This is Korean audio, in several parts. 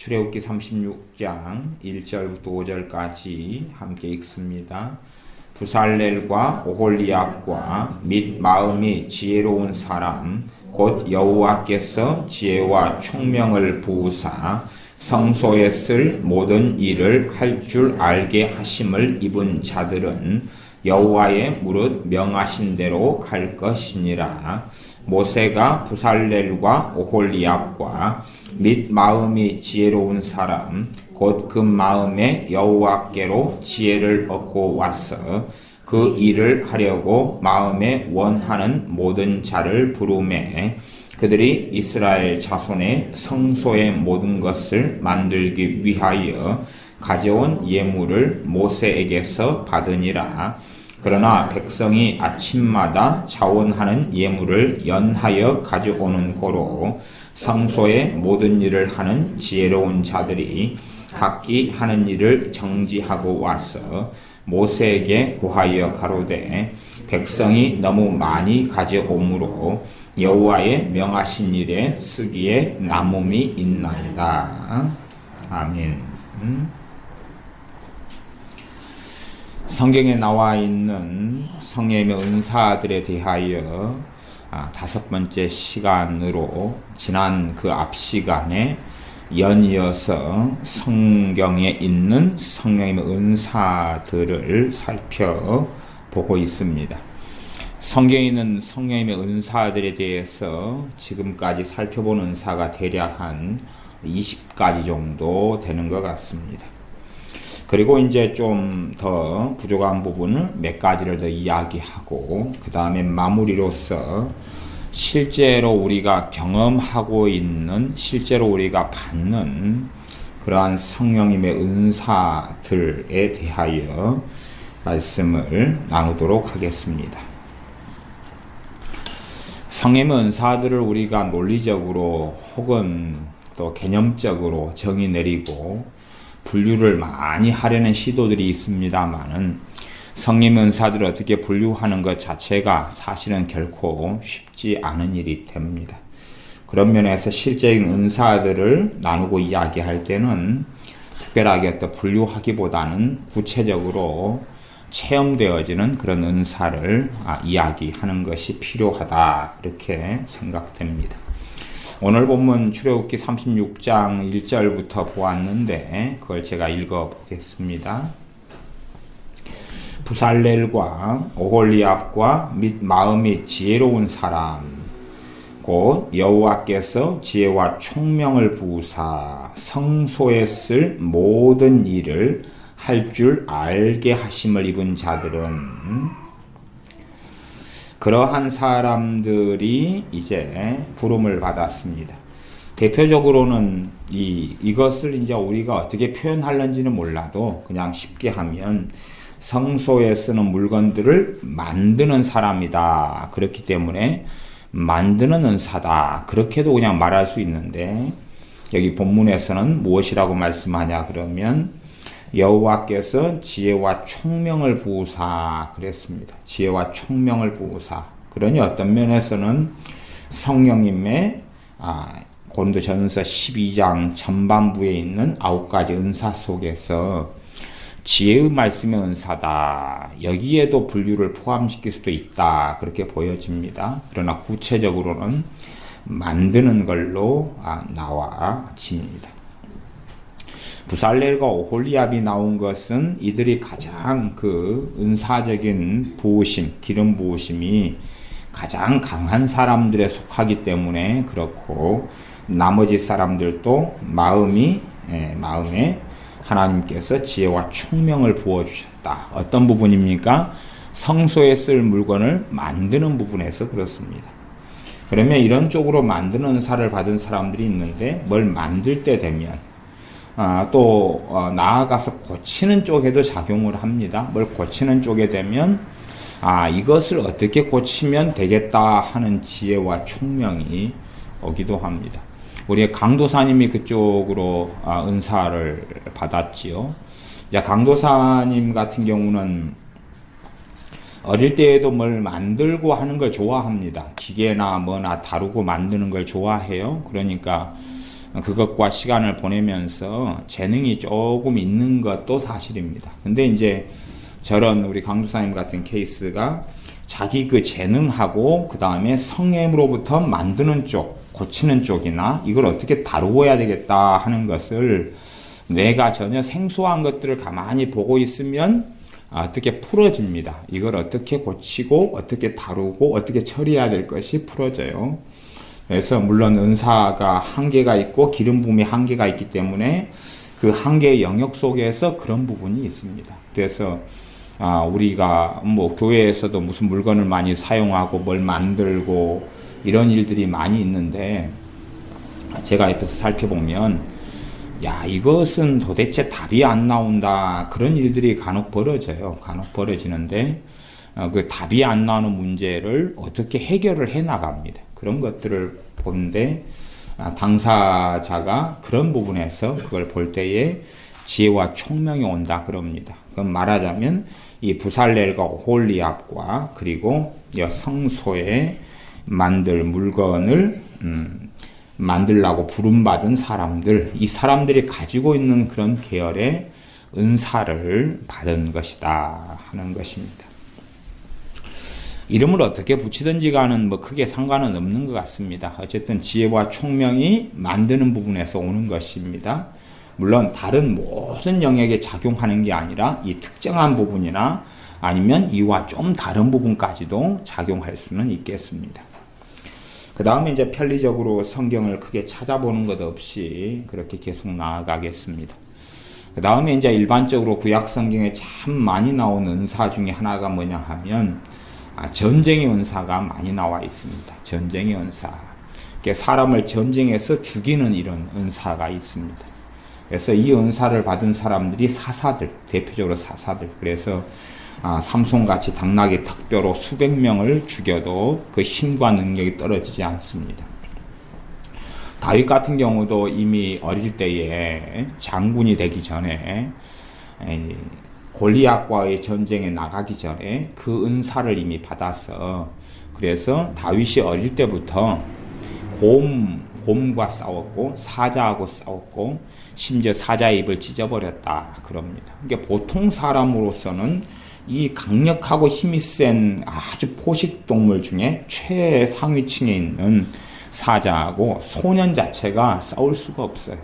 출애굽기 36장 1절부터 5절까지 함께 읽습니다. 부살렐과 오홀리압과 및 마음이 지혜로운 사람 곧 여호와께서 지혜와 총명을 부으사 성소에 쓸 모든 일을 할 줄 알게 하심을 입은 자들은 여호와의 무릇 명하신 대로 할 것이니라. 모세가 부살렐과 오홀리압과 및 마음이 지혜로운 사람 곧 그 마음에 여호와께로 지혜를 얻고 와서 그 일을 하려고 마음에 원하는 모든 자를 부르매 그들이 이스라엘 자손의 성소의 모든 것을 만들기 위하여 가져온 예물을 모세에게서 받으니라. 그러나 백성이 아침마다 자원하는 예물을 연하여 가져오는 고로 성소의 모든 일을 하는 지혜로운 자들이 각기 하는 일을 정지하고 와서 모세에게 고하여 가로되 백성이 너무 많이 가져오므로 여호와의 명하신 일에 쓰기에 남음이 있나이다. 아멘. 성경에 나와 있는 성령의 은사들에 대하여 다섯 번째 시간으로 지난 그 앞 시간에 연이어서 성경에 있는 성령의 은사들을 살펴보고 있습니다. 성경에 있는 성령의 은사들에 대해서 지금까지 살펴본 은사가 대략 한 20가지 정도 되는 것 같습니다. 그리고 이제 좀 더 부족한 부분을 몇 가지를 더 이야기하고 그 다음에 마무리로서 실제로 우리가 경험하고 있는 실제로 우리가 받는 그러한 성령님의 은사들에 대하여 말씀을 나누도록 하겠습니다. 성령의 은사들을 우리가 논리적으로 혹은 또 개념적으로 정의 내리고 분류를 많이 하려는 시도들이 있습니다만은 성령의 은사들을 어떻게 분류하는 것 자체가 사실은 결코 쉽지 않은 일이 됩니다. 그런 면에서 실제적인 은사들을 나누고 이야기할 때는 특별하게 어떤 분류하기보다는 구체적으로 체험되어지는 그런 은사를 이야기하는 것이 필요하다 이렇게 생각됩니다. 오늘 본문 출애굽기 36장 1절부터 보았는데 그걸 제가 읽어보겠습니다. 부살렐과 오홀리압과 및 마음이 지혜로운 사람 곧 여호와께서 지혜와 총명을 부으사 성소에 쓸 모든 일을 할 줄 알게 하심을 입은 자들은 그러한 사람들이 이제 부름을 받았습니다. 대표적으로는 이것을 이제 우리가 어떻게 표현하는지는 몰라도 그냥 쉽게 하면 성소에 쓰는 물건들을 만드는 사람이다. 그렇기 때문에 만드는 은사다. 그렇게도 그냥 말할 수 있는데 여기 본문에서는 무엇이라고 말씀하냐 그러면 여호와께서 지혜와 총명을 부으사 그랬습니다. 지혜와 총명을 부으사. 그러니 어떤 면에서는 성령님의 고린도전서 12장 전반부에 있는 9가지 은사 속에서 지혜의 말씀의 은사다. 여기에도 분류를 포함시킬 수도 있다. 그렇게 보여집니다. 그러나 구체적으로는 만드는 걸로 나와집니다. 부살렐과 오홀리압이 나온 것은 이들이 가장 그 은사적인 부으심, 기름 부으심이 가장 강한 사람들에 속하기 때문에 그렇고 나머지 사람들도 마음에 하나님께서 지혜와 총명을 부어주셨다. 어떤 부분입니까? 성소에 쓸 물건을 만드는 부분에서 그렇습니다. 그러면 이런 쪽으로 만드는 은사를 받은 사람들이 있는데 뭘 만들 때 되면 또 나아가서 고치는 쪽에도 작용을 합니다. 뭘 고치는 쪽에 되면 이것을 어떻게 고치면 되겠다 하는 지혜와 총명이 오기도 합니다. 우리 강도사님이 그쪽으로 은사를 받았지요. 강도사님 같은 경우는 어릴 때에도 뭘 만들고 하는 걸 좋아합니다. 기계나 뭐나 다루고 만드는 걸 좋아해요. 그러니까 그것과 시간을 보내면서 재능이 조금 있는 것도 사실입니다. 근데 이제 저런 우리 강주사님 같은 케이스가 자기 그 재능하고 그 다음에 성령으로부터 만드는 쪽, 고치는 쪽이나 이걸 어떻게 다루어야 되겠다 하는 것을 내가 전혀 생소한 것들을 가만히 보고 있으면 어떻게 풀어집니다. 이걸 어떻게 고치고 어떻게 다루고 어떻게 처리해야 될 것이 풀어져요. 그래서 물론 은사가 한계가 있고 기름 부음이 한계가 있기 때문에 그 한계의 영역 속에서 그런 부분이 있습니다. 그래서 우리가 뭐 교회에서도 무슨 물건을 많이 사용하고 뭘 만들고 이런 일들이 많이 있는데 제가 옆에서 살펴보면 야, 이것은 도대체 답이 안 나온다. 그런 일들이 간혹 벌어져요. 간혹 벌어지는데 그 답이 안 나오는 문제를 어떻게 해결을 해 나갑니다. 그런 것들을 보는데 당사자가 그런 부분에서 그걸 볼 때에 지혜와 총명이 온다 그럽니다. 그럼 말하자면 이 부살렐과 홀리압과 그리고 성소에 만들 물건을 만들라고 부름받은 사람들, 이 사람들이 가지고 있는 그런 계열의 은사를 받은 것이다 하는 것입니다. 이름을 어떻게 붙이든지가는 뭐 크게 상관은 없는 것 같습니다. 어쨌든 지혜와 총명이 만드는 부분에서 오는 것입니다. 물론 다른 모든 영역에 작용하는 게 아니라 이 특정한 부분이나 아니면 이와 좀 다른 부분까지도 작용할 수는 있겠습니다. 그 다음에 이제 편리적으로 성경을 크게 찾아보는 것 없이 그렇게 계속 나아가겠습니다. 그 다음에 이제 일반적으로 구약 성경에 참 많이 나오는 은사 중에 하나가 뭐냐 하면 전쟁의 은사가 많이 나와 있습니다. 전쟁의 은사. 사람을 전쟁에서 죽이는 이런 은사가 있습니다. 그래서 이 은사를 받은 사람들이 사사들, 대표적으로 사사들. 그래서 삼손같이 당나귀 턱뼈로 수백 명을 죽여도 그 힘과 능력이 떨어지지 않습니다. 다윗 같은 경우도 이미 어릴 때에 장군이 되기 전에 골리앗과의 전쟁에 나가기 전에 그 은사를 이미 받아서 그래서 다윗이 어릴 때부터 곰과 싸웠고 사자하고 싸웠고 심지어 사자의 입을 찢어버렸다 그럽니다. 그러니까 보통 사람으로서는 이 강력하고 힘이 센 아주 포식 동물 중에 최상위층에 있는 사자하고 소년 자체가 싸울 수가 없어요.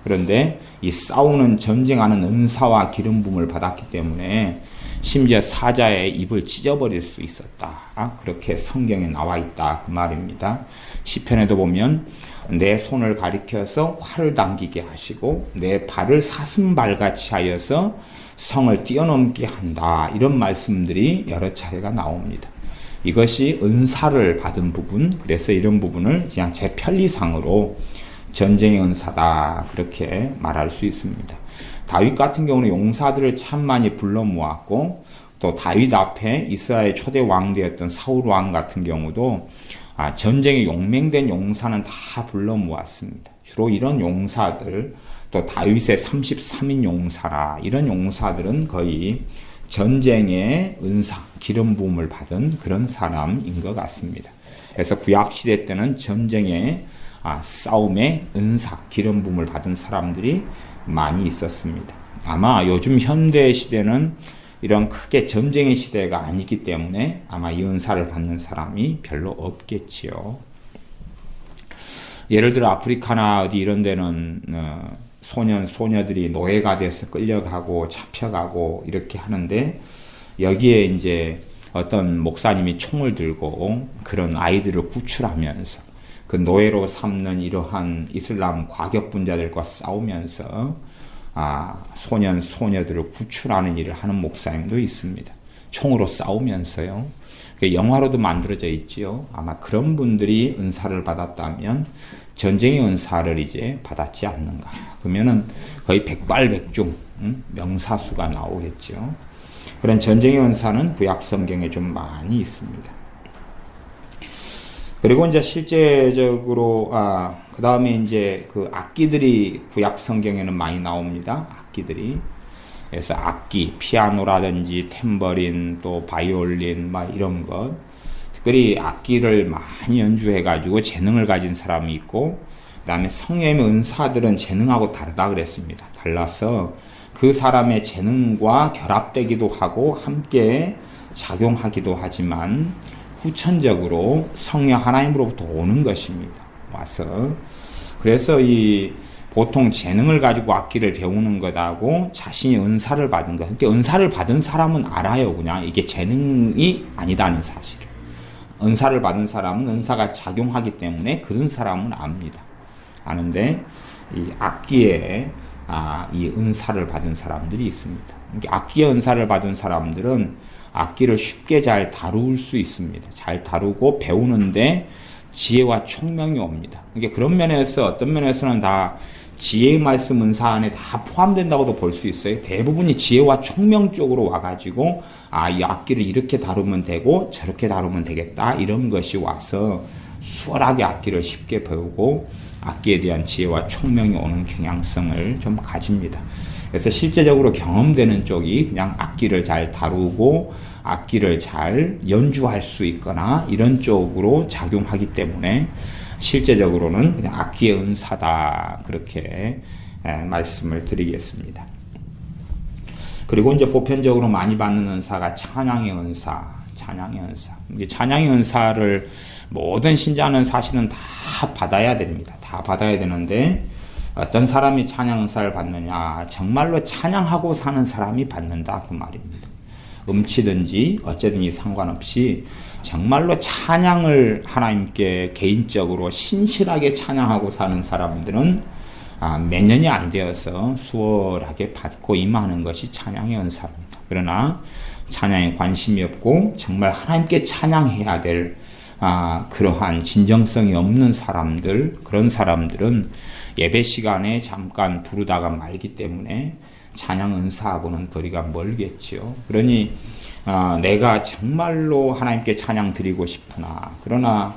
그런데 이 싸우는 전쟁하는 은사와 기름 부음을 받았기 때문에 심지어 사자의 입을 찢어버릴 수 있었다. 그렇게 성경에 나와 있다 그 말입니다. 시편에도 보면 내 손을 가리켜서 활을 당기게 하시고 내 발을 사슴발같이 하여서 성을 뛰어넘게 한다. 이런 말씀들이 여러 차례가 나옵니다. 이것이 은사를 받은 부분, 그래서 이런 부분을 그냥 제 편리상으로 전쟁의 은사다 그렇게 말할 수 있습니다. 다윗 같은 경우는 용사들을 참 많이 불러 모았고 또 다윗 앞에 이스라엘 초대 왕 되었던 사울 왕 같은 경우도 전쟁에 용맹된 용사는 다 불러 모았습니다. 주로 이런 용사들 또 다윗의 33인 용사라 이런 용사들은 거의 전쟁의 은사, 기름 부음을 받은 그런 사람인 것 같습니다. 그래서 구약시대 때는 전쟁의 싸움의 은사, 기름 부음을 받은 사람들이 많이 있었습니다. 아마 요즘 현대 시대는 이런 크게 전쟁의 시대가 아니기 때문에 아마 이 은사를 받는 사람이 별로 없겠지요. 예를 들어 아프리카나 어디 이런 데는 소녀들이 노예가 돼서 끌려가고 잡혀가고 이렇게 하는데 여기에 이제 어떤 목사님이 총을 들고 그런 아이들을 구출하면서 그 노예로 삼는 이러한 이슬람 과격분자들과 싸우면서 소녀들을 구출하는 일을 하는 목사님도 있습니다. 총으로 싸우면서요. 영화로도 만들어져 있지요. 아마 그런 분들이 은사를 받았다면 전쟁의 은사를 이제 받았지 않는가. 그러면은 거의 백발백중 명사수가 나오겠죠. 그런 전쟁의 은사는 구약 성경에 좀 많이 있습니다. 그리고 이제 실제적으로 그 다음에 이제 그 악기들이 구약 성경에는 많이 나옵니다. 악기들이. 그래서 악기, 피아노라든지 탬버린, 또 바이올린, 막 이런 것. 특별히 악기를 많이 연주해가지고 재능을 가진 사람이 있고, 그다음에 성령의 은사들은 재능하고 다르다 그랬습니다. 달라서 그 사람의 재능과 결합되기도 하고 함께 작용하기도 하지만 후천적으로 성령 하나님으로부터 오는 것입니다. 와서 그래서 이 보통 재능을 가지고 악기를 배우는 것하고 자신이 은사를 받은 것, 그러니까 은사를 받은 사람은 알아요. 그냥 이게 재능이 아니다는 사실을. 은사를 받은 사람은 은사가 작용하기 때문에 그런 사람은 압니다. 아는데 이 악기에 이 은사를 받은 사람들이 있습니다. 그러니까 악기의 은사를 받은 사람들은 악기를 쉽게 잘 다룰 수 있습니다. 잘 다루고 배우는데 지혜와 총명이 옵니다. 그러니까 그런 면에서 어떤 면에서는 다 지혜의 말씀 은사 안에 다 포함된다고도 볼 수 있어요. 대부분이 지혜와 총명 쪽으로 와가지고 이 악기를 이렇게 다루면 되고 저렇게 다루면 되겠다 이런 것이 와서 수월하게 악기를 쉽게 배우고 악기에 대한 지혜와 총명이 오는 경향성을 좀 가집니다. 그래서 실제적으로 경험되는 쪽이 그냥 악기를 잘 다루고 악기를 잘 연주할 수 있거나 이런 쪽으로 작용하기 때문에 실제적으로는 그냥 악기의 은사다 그렇게 말씀을 드리겠습니다. 그리고 이제 보편적으로 많이 받는 은사가 찬양의 은사, 찬양의 은사. 찬양의 은사를 모든 신자는 사실은 다 받아야 됩니다. 다 받아야 되는데 어떤 사람이 찬양 은사를 받느냐? 정말로 찬양하고 사는 사람이 받는다 그 말입니다. 음치든지 어쨌든지 상관없이 정말로 찬양을 하나님께 개인적으로 신실하게 찬양하고 사는 사람들은 몇 년이 안 되어서 수월하게 받고 임하는 것이 찬양의 은사입니다. 그러나 찬양에 관심이 없고 정말 하나님께 찬양해야 될 그러한 진정성이 없는 사람들, 그런 사람들은 예배 시간에 잠깐 부르다가 말기 때문에 찬양 은사하고는 거리가 멀겠지요. 그러니 내가 정말로 하나님께 찬양 드리고 싶으나 그러나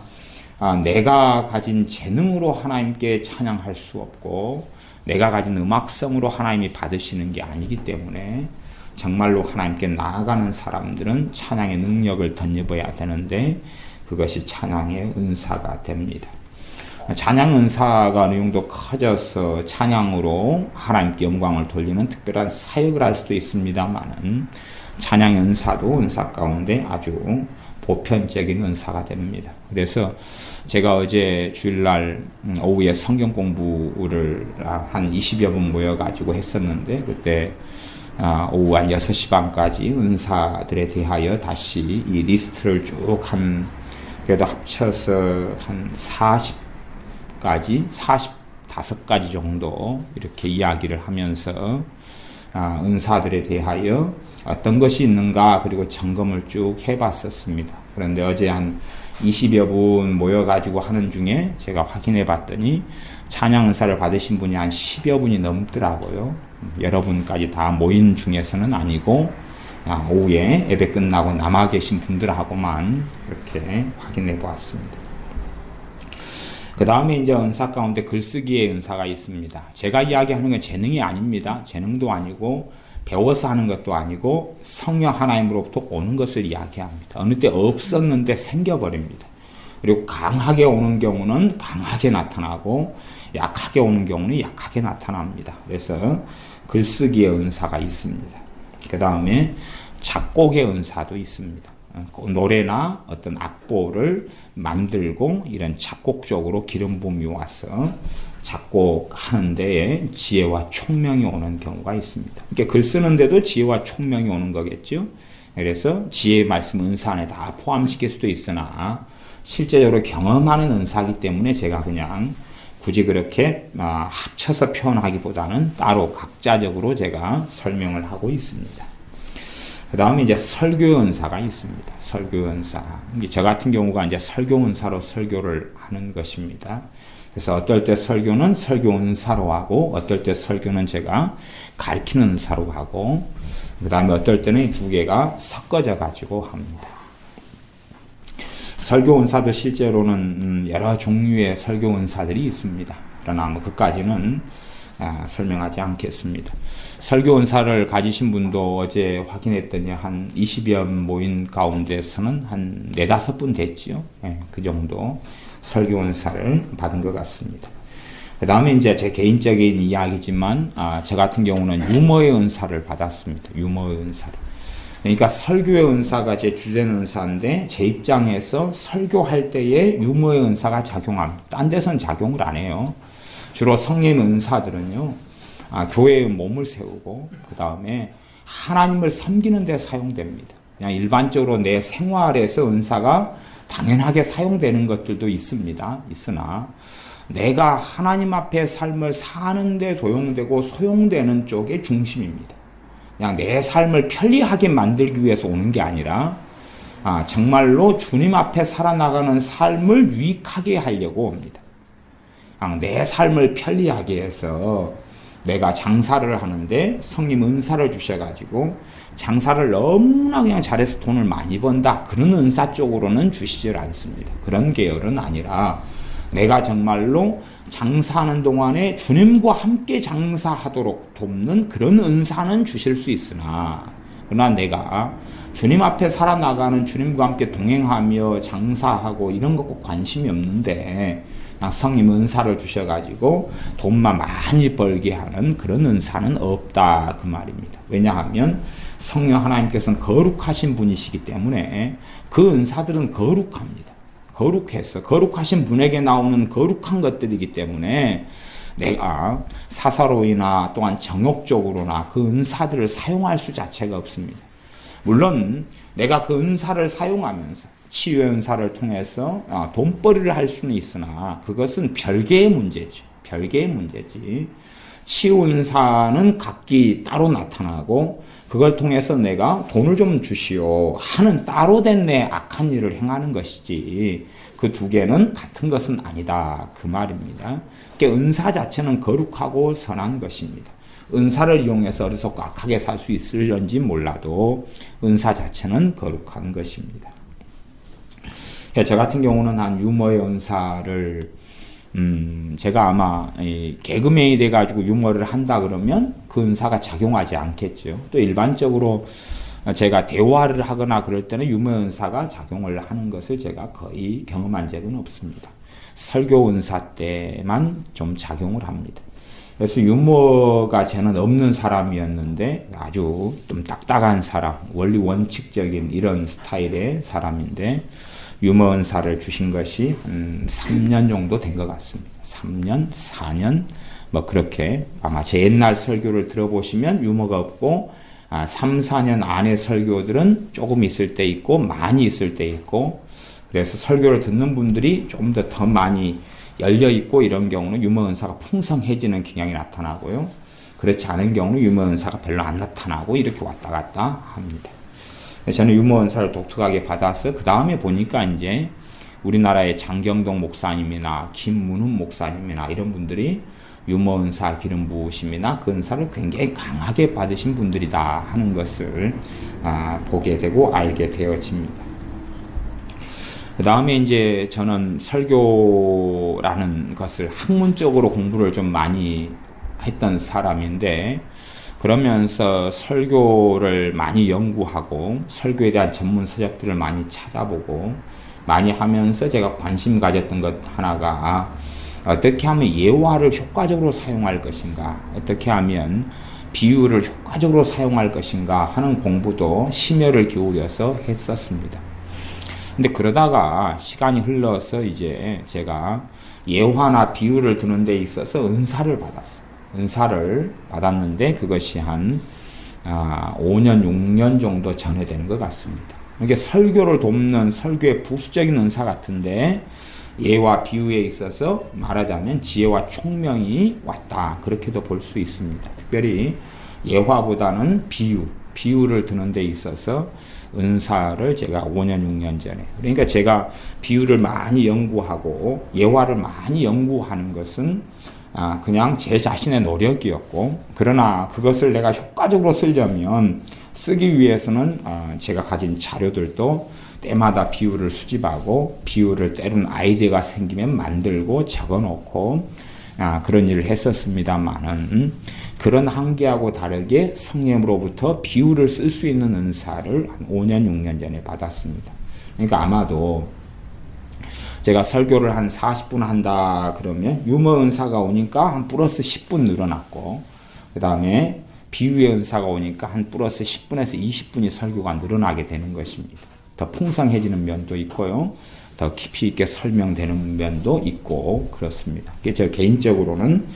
내가 가진 재능으로 하나님께 찬양할 수 없고 내가 가진 음악성으로 하나님이 받으시는 게 아니기 때문에 정말로 하나님께 나아가는 사람들은 찬양의 능력을 덧입어야 되는데 그것이 찬양의 은사가 됩니다. 찬양 은사가 어느 정도 커져서 찬양으로 하나님께 영광을 돌리는 특별한 사역을 할 수도 있습니다만은 찬양 은사도 은사 가운데 아주 보편적인 은사가 됩니다. 그래서 제가 어제 주일날 오후에 성경 공부를 한 20여 분 모여가지고 했었는데 그때 오후 한 6시 반까지 은사들에 대하여 다시 이 리스트를 쭉 그래도 합쳐서 한 45가지 정도 이렇게 이야기를 하면서 은사들에 대하여 어떤 것이 있는가 그리고 점검을 쭉 해봤었습니다. 그런데 어제 한 20여 분 모여가지고 하는 중에 제가 확인해 봤더니 찬양 은사를 받으신 분이 한 10여 분이 넘더라고요. 여러분까지 다 모인 중에서는 아니고 오후에 예배 끝나고 남아 계신 분들하고만 그렇게 확인해 보았습니다. 그 다음에 이제 은사 가운데 글쓰기의 은사가 있습니다. 제가 이야기하는 건 재능이 아닙니다. 재능도 아니고 배워서 하는 것도 아니고 성령 하나님으로부터 오는 것을 이야기합니다. 어느 때 없었는데 생겨버립니다. 그리고 강하게 오는 경우는 강하게 나타나고 약하게 오는 경우는 약하게 나타납니다. 그래서 글쓰기의 은사가 있습니다. 그 다음에 작곡의 은사도 있습니다. 노래나 어떤 악보를 만들고 이런 작곡 쪽으로 기름 부음이 와서 작곡하는 데에 지혜와 총명이 오는 경우가 있습니다. 그러니까 글 쓰는데도 지혜와 총명이 오는 거겠죠. 그래서 지혜의 말씀 은사 안에 다 포함시킬 수도 있으나 실제적으로 경험하는 은사이기 때문에 제가 그냥 굳이 그렇게 합쳐서 표현하기보다는 따로 각자적으로 제가 설명을 하고 있습니다. 그 다음에 이제 설교 은사가 있습니다. 설교 은사. 저 같은 경우가 이제 설교 은사로 설교를 하는 것입니다. 그래서 어떨 때 설교는 설교 은사로 하고, 어떨 때 설교는 제가 가르치는 은사로 하고, 그 다음에 어떨 때는 이 두 개가 섞어져 가지고 합니다. 설교 은사도 실제로는 여러 종류의 설교 은사들이 있습니다. 그러나 뭐 그까지는 설명하지 않겠습니다. 설교 은사를 가지신 분도 어제 확인했더니 한 20여 모인 가운데서는 한 4-5분 됐지요. 그 정도 설교 은사를 받은 것 같습니다. 그 다음에 이제 제 개인적인 이야기지만, 저 같은 경우는 유머의 은사를 받았습니다. 유머의 은사를. 그러니까 설교의 은사가 제 주된 은사인데, 제 입장에서 설교할 때에 유머의 은사가 작용합니다. 딴 데선 작용을 안 해요. 주로 성령 은사들은요, 교회의 몸을 세우고, 그 다음에 하나님을 섬기는 데 사용됩니다. 그냥 일반적으로 내 생활에서 은사가 당연하게 사용되는 것들도 있습니다. 있으나, 내가 하나님 앞에 삶을 사는데 도용되고 소용되는 쪽의 중심입니다. 그냥 내 삶을 편리하게 만들기 위해서 오는 게 아니라 정말로 주님 앞에 살아나가는 삶을 유익하게 하려고 옵니다. 그냥 내 삶을 편리하게 해서 내가 장사를 하는데 성님 은사를 주셔가지고 장사를 너무나 그냥 잘해서 돈을 많이 번다. 그런 은사 쪽으로는 주시질 않습니다. 그런 계열은 아니라 내가 정말로 장사하는 동안에 주님과 함께 장사하도록 돕는 그런 은사는 주실 수 있으나, 그러나 내가 주님 앞에 살아나가는 주님과 함께 동행하며 장사하고 이런 거 꼭 관심이 없는데 성님 은사를 주셔가지고 돈만 많이 벌게 하는 그런 은사는 없다, 그 말입니다. 왜냐하면 성령 하나님께서는 거룩하신 분이시기 때문에 그 은사들은 거룩합니다. 거룩해서 거룩하신 분에게 나오는 거룩한 것들이기 때문에 내가 사사로이나 또한 정욕적으로나 그 은사들을 사용할 수 자체가 없습니다. 물론 내가 그 은사를 사용하면서 치유의 은사를 통해서 돈벌이를 할 수는 있으나 그것은 별개의 문제지. 별개의 문제지. 치유 은사는 각기 따로 나타나고 그걸 통해서 내가 돈을 좀 주시오 하는 따로 된 내 악한 일을 행하는 것이지, 그 두 개는 같은 것은 아니다, 그 말입니다. 그러니까 은사 자체는 거룩하고 선한 것입니다. 은사를 이용해서 어리석고 악하게 살 수 있을런지 몰라도 은사 자체는 거룩한 것입니다. 저 같은 경우는 한 유머의 은사를 제가 아마 개그맨이 돼가지고 유머를 한다 그러면 그 은사가 작용하지 않겠죠. 또 일반적으로 제가 대화를 하거나 그럴 때는 유머 은사가 작용을 하는 것을 제가 거의 경험한 적은 없습니다. 설교 은사 때만 좀 작용을 합니다. 그래서 유머가 저는 없는 사람이었는데 아주 좀 딱딱한 사람, 원리 원칙적인 이런 스타일의 사람인데 유머 은사를 주신 것이 3년 정도 된 것 같습니다. 3년, 4년 뭐 그렇게 아마 제 옛날 설교를 들어보시면 유머가 없고 3, 4년 안에 설교들은 조금 있을 때 있고 많이 있을 때 있고, 그래서 설교를 듣는 분들이 좀 더 많이 열려있고 이런 경우는 유머 은사가 풍성해지는 경향이 나타나고요. 그렇지 않은 경우는 유머 은사가 별로 안 나타나고 이렇게 왔다 갔다 합니다. 저는 유머 은사를 독특하게 받아서 그 다음에 보니까 이제 우리나라의 장경동 목사님이나 김문훈 목사님이나 이런 분들이 유머 은사 기름 부으심이나 그 은사를 굉장히 강하게 받으신 분들이다 하는 것을 보게 되고 알게 되어집니다. 그 다음에 이제 저는 설교라는 것을 학문적으로 공부를 좀 많이 했던 사람인데, 그러면서 설교를 많이 연구하고 설교에 대한 전문 서적들을 많이 찾아보고 많이 하면서 제가 관심 가졌던 것 하나가 어떻게 하면 예화를 효과적으로 사용할 것인가, 어떻게 하면 비유를 효과적으로 사용할 것인가 하는 공부도 심혈을 기울여서 했었습니다. 근데 그러다가 시간이 흘러서 이제 제가 예화나 비유를 드는 데 있어서 은사를 받았어요. 은사를 받았는데 그것이 한 5년, 6년 정도 전에 되는 것 같습니다. 이게 설교를 돕는 설교의 부수적인 은사 같은데 예와 비유에 있어서 말하자면 지혜와 총명이 왔다, 그렇게도 볼 수 있습니다. 특별히 예화보다는 비유를 드는 데 있어서 은사를 제가 5년, 6년 전에, 그러니까 제가 비유를 많이 연구하고 예화를 많이 연구하는 것은 그냥 제 자신의 노력이었고, 그러나 그것을 내가 효과적으로 쓰려면 쓰기 위해서는 제가 가진 자료들도 때마다 비유를 수집하고 비유를 때로는 아이디어가 생기면 만들고 적어놓고 그런 일을 했었습니다만은, 그런 한계하고 다르게 성령으로부터 비유를 쓸 수 있는 은사를 한 5년, 6년 전에 받았습니다. 그러니까 아마도 제가 설교를 한 40분 한다 그러면 유머 은사가 오니까 한 플러스 10분 늘어났고, 그 다음에 비유의 은사가 오니까 한 플러스 10분에서 20분이 설교가 늘어나게 되는 것입니다. 더 풍성해지는 면도 있고요. 더 깊이 있게 설명되는 면도 있고 그렇습니다. 저 개인적으로는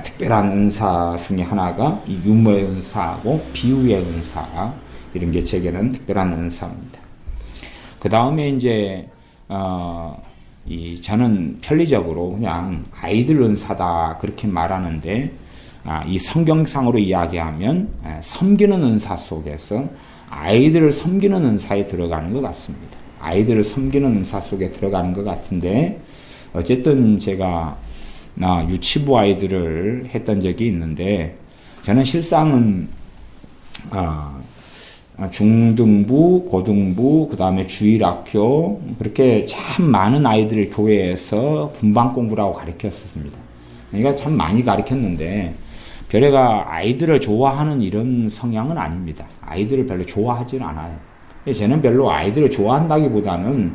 특별한 은사 중에 하나가 이 유머의 은사하고 비유의 은사, 이런 게 제게는 특별한 은사입니다. 그 다음에 이제 저는 편리적으로 그냥 아이들 은사다 그렇게 말하는데, 이 성경상으로 이야기하면 섬기는 은사 속에서 아이들을 섬기는 은사에 들어가는 것 같습니다. 아이들을 섬기는 은사 속에 들어가는 것 같은데, 어쨌든 제가 유치부 아이들을 했던 적이 있는데, 저는 실상은 중등부, 고등부, 그 다음에 주일학교, 그렇게 참 많은 아이들을 교회에서 분반 공부라고 가르쳤습니다. 그러니까 참 많이 가르쳤는데, 별애가 아이들을 좋아하는 이런 성향은 아닙니다. 아이들을 별로 좋아하지는 않아요. 저는 별로 아이들을 좋아한다기보다는